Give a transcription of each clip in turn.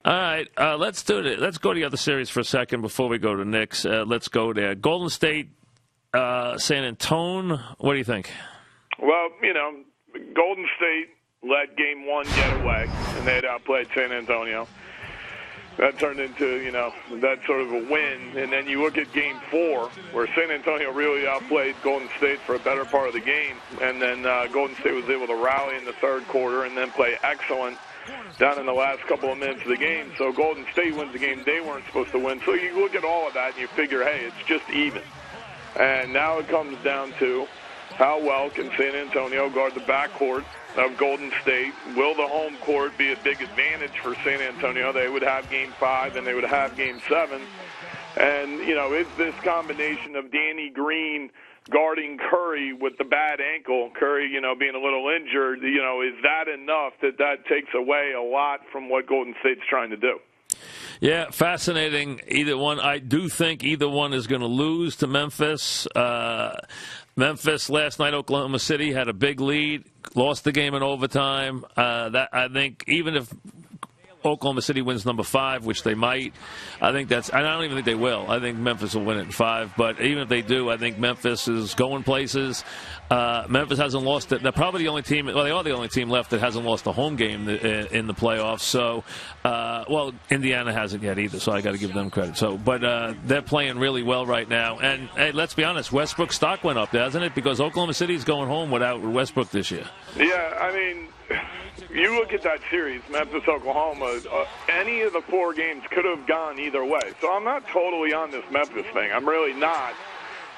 All right, let's do it. Let's go to the other series for a second before we go to Knicks. Let's go there. Golden State, San Antonio. What do you think? Well, Golden State let Game 1 get away, and they had outplayed San Antonio. That turned into, that sort of a win. And then you look at Game 4, where San Antonio really outplayed Golden State for a better part of the game. And then Golden State was able to rally in the third quarter and then play excellent down in the last couple of minutes of the game. So Golden State wins the game they weren't supposed to win. So you look at all of that and you figure, hey, it's just even. And now it comes down to how well can San Antonio guard the backcourt of Golden State? Will the home court be a big advantage for San Antonio? They would have Game 5 and they would have Game 7. And, is this combination of Danny Green guarding Curry with the bad ankle, Curry, being a little injured, is that enough that takes away a lot from what Golden State's trying to do? Yeah, fascinating. Either one. I do think either one is going to lose to Memphis. Memphis last night, Oklahoma City had a big lead, lost the game in overtime. I think even if Oklahoma City wins number 5, which they might, I don't even think they will. I think Memphis will win it in 5. But even if they do, I think Memphis is going places. Memphis hasn't lost it. They're probably the only team. Well, they are the only team left that hasn't lost a home game in the playoffs. So, Indiana hasn't yet either. So I got to give them credit. But they're playing really well right now. And hey, let's be honest, Westbrook's stock went up, hasn't it? Because Oklahoma City's going home without Westbrook this year. Yeah, you look at that series, Memphis-Oklahoma, any of the 4 games could have gone either way. So I'm not totally on this Memphis thing. I'm really not,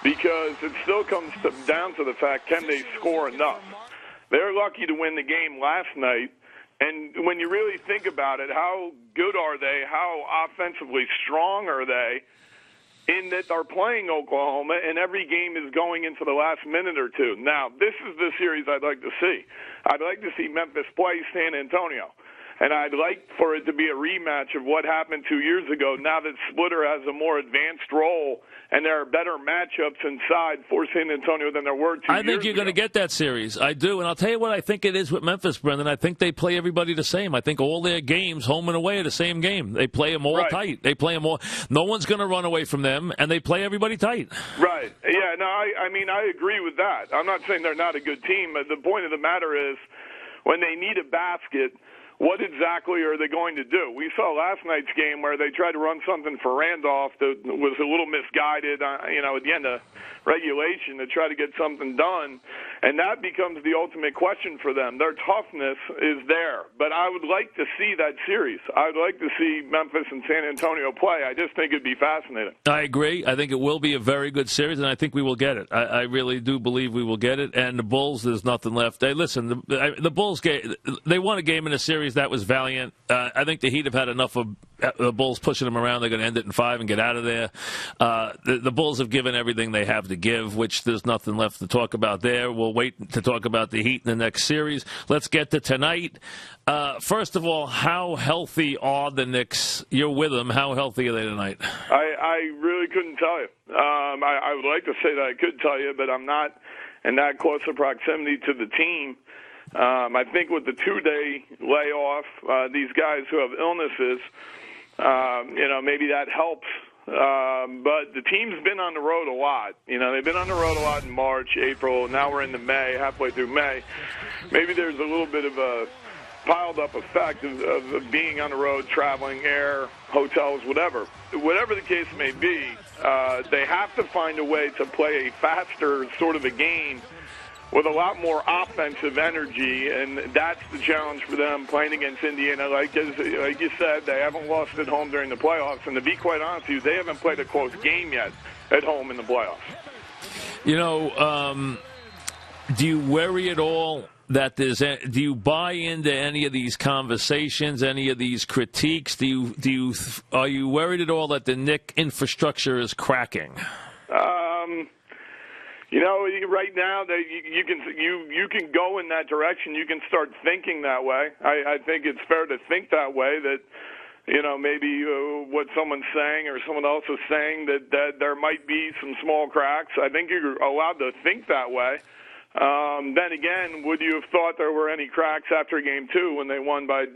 because it still comes down to the fact, can they score enough? They're lucky to win the game last night. And when you really think about it, how good are they? How offensively strong are they? In that they're playing Oklahoma, and every game is going into the last minute or two. Now, this is the series I'd like to see. I'd like to see Memphis play San Antonio, and I'd like for it to be a rematch of what happened 2 years ago, now that Splitter has a more advanced role, and there are better matchups inside for San Antonio than there were 2 years ago. I think you're going to get that series. I do. And I'll tell you what I think it is with Memphis, Brendan. I think they play everybody the same. I think all their games, home and away, are the same game. They play them all tight. They play them all. No one's going to run away from them, and they play everybody tight. Right. Yeah, no, I agree with that. I'm not saying they're not a good team, but the point of the matter is when they need a basket, what exactly are they going to do? We saw last night's game where they tried to run something for Randolph that was a little misguided, at the end of regulation to try to get something done, and that becomes the ultimate question for them. Their toughness is there, but I would like to see that series. I would like to see Memphis and San Antonio play. I just think it'd be fascinating. I agree. I think it will be a very good series, and I think we will get it. I really do believe we will get it, and the Bulls, there's nothing left. Hey, listen, the Bulls, they won a game in a series that was valiant. I think the Heat have had enough of the Bulls pushing them around. They're going to end it in 5 and get out of there. The Bulls have given everything they have to give, which there's nothing left to talk about there. We'll wait to talk about the Heat in the next series. Let's get to tonight. First of all, how healthy are the Knicks? You're with them. How healthy are they tonight? I really couldn't tell you. I would like to say that I could tell you, but I'm not in that close of proximity to the team. I think with the 2-day layoff, these guys who have illnesses, maybe that helps. But the team's been on the road a lot. They've been on the road a lot in March, April. Now we're into May, halfway through May. Maybe there's a little bit of a piled-up effect of being on the road, traveling, air, hotels, whatever. Whatever the case may be, they have to find a way to play a faster sort of a game with a lot more offensive energy, and that's the challenge for them playing against Indiana. Like you said, they haven't lost at home during the playoffs, and to be quite honest with you, they haven't played a close game yet at home in the playoffs. Do you worry at all that do you buy into any of these conversations, any of these critiques? Are you worried at all that the Knick infrastructure is cracking? Right now you can go in that direction. You can start thinking that way. I think it's fair to think that way. That maybe what someone's saying or someone else is saying that there might be some small cracks. I think you're allowed to think that way. Then again, would you have thought there were any cracks after game 2 when they won by,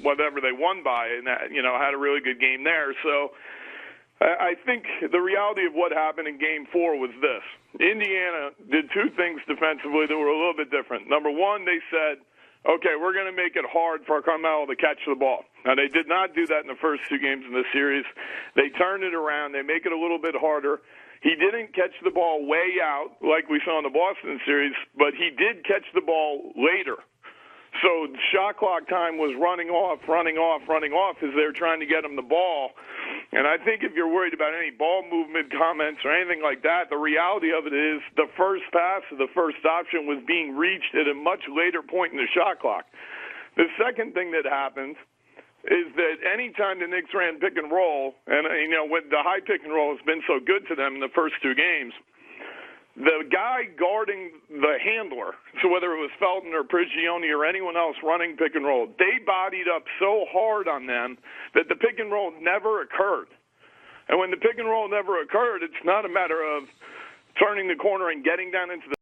whatever they won by, and had a really good game there? So I think the reality of what happened in game 4 was this. Indiana did 2 things defensively that were a little bit different. Number one, they said, okay, we're going to make it hard for Carmelo to catch the ball. Now, they did not do that in the first 2 games in the series. They turned it around. They make it a little bit harder. He didn't catch the ball way out like we saw in the Boston series, but he did catch the ball later. So shot clock time was running off as they were trying to get him the ball. And I think if you're worried about any ball movement comments or anything like that, the reality of it is the first pass or the first option was being reached at a much later point in the shot clock. The second thing that happened is that any time the Knicks ran pick and roll, and when the high pick and roll has been so good to them in the first 2 games, the guy guarding the handler, so whether it was Felton or Prigioni or anyone else running pick and roll, they bodied up so hard on them that the pick and roll never occurred. And when the pick and roll never occurred, it's not a matter of turning the corner and getting down into the